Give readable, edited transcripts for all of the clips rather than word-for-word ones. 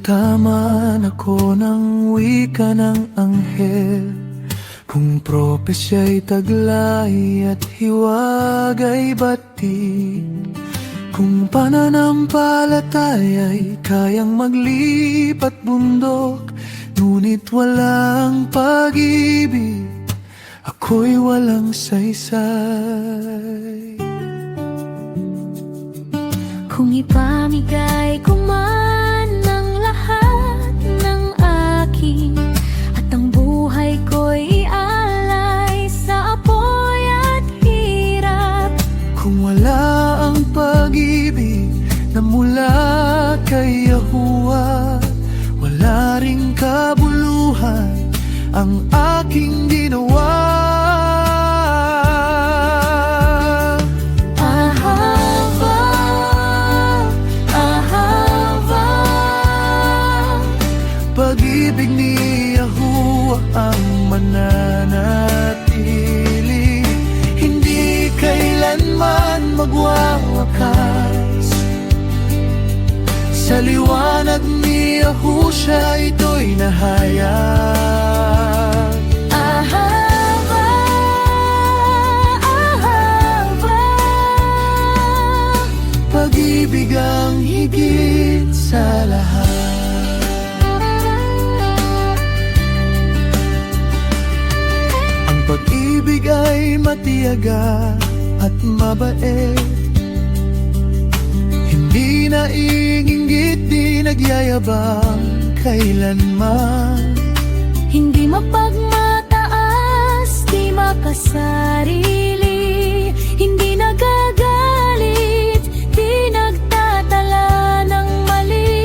Naramdaman ako ng wika ng anghel, kung propesya'y taglay at hiwagay batid, kung pananampalataya'y kayang maglipat bundok, ngunit walang pag-ibig, ako'y walang saysay. Kung ipamigay ko man ang lahat ng akin, at ang buhay ko'y ialay sa apoy at hirap, kung wala ang pag-ibig na mula kay Yahuwah, wala ring kabuluhan ang aking ginawa. Pag-ibig ni Yahuwah ang mananatili, hindi kailanman magwawakas. Sa liwanag ni Yahushua ito'y nahayag. ahava, ahava. Pag-ibig ang higit sa lahat. Pag-ibig ay matiyaga at mabait, hindi naiinggit, di nagyayabang kailanman, Hindi mapagmataas, di makasarili, hindi nagagalit, di nagtatala ng mali.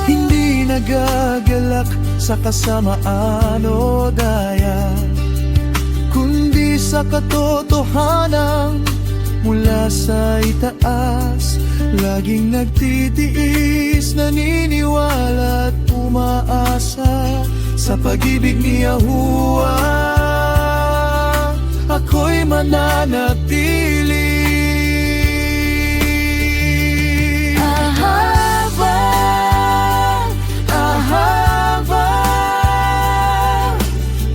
hindi nagagalak sa kasamaan o daya, kundi sa katotohanan mula sa itaas. Laging nagtitiis, naniniwala at umaasa sa pag-ibig ni Yahuwah, ako'y mananatili. Ahava, Ahava,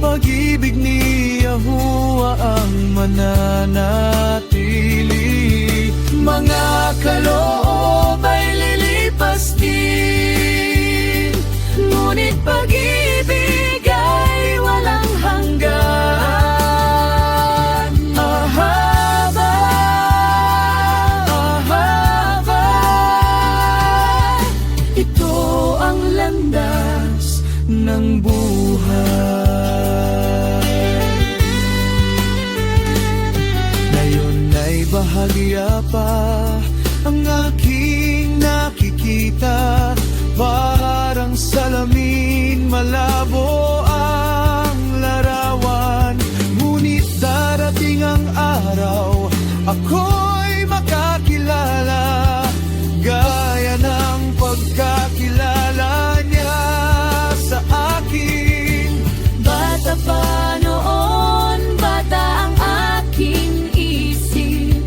pag-ibig ni Yahuwah ang mananatili. Mga kaloob ay lilipas din, ngunit pag-ibig ay walang hanggan. Ahava, ahava, ito ang landas ng buhay. Ngayon ay bahagya pa ang aking nakikita, parang salamin malabo ang larawan, ngunit darating ang araw, ako'y makakilala gaya ng pagkakilala niya sa akin. bata pa noon, bata ang aking isip,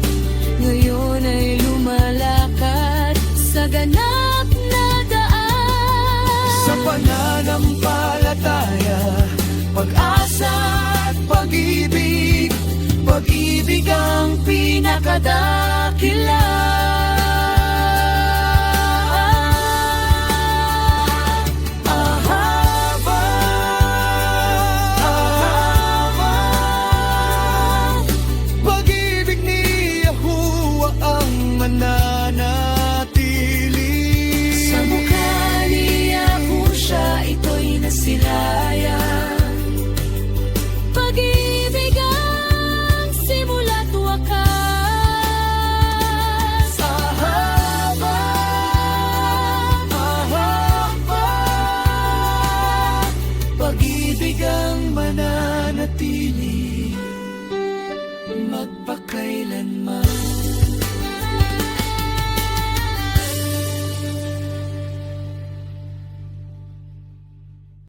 ngayon ay lumalakad sa ganap na daan. Sa pananampalataya, pag-asa at pag-ibig, pag-ibig ang pinakadakilan.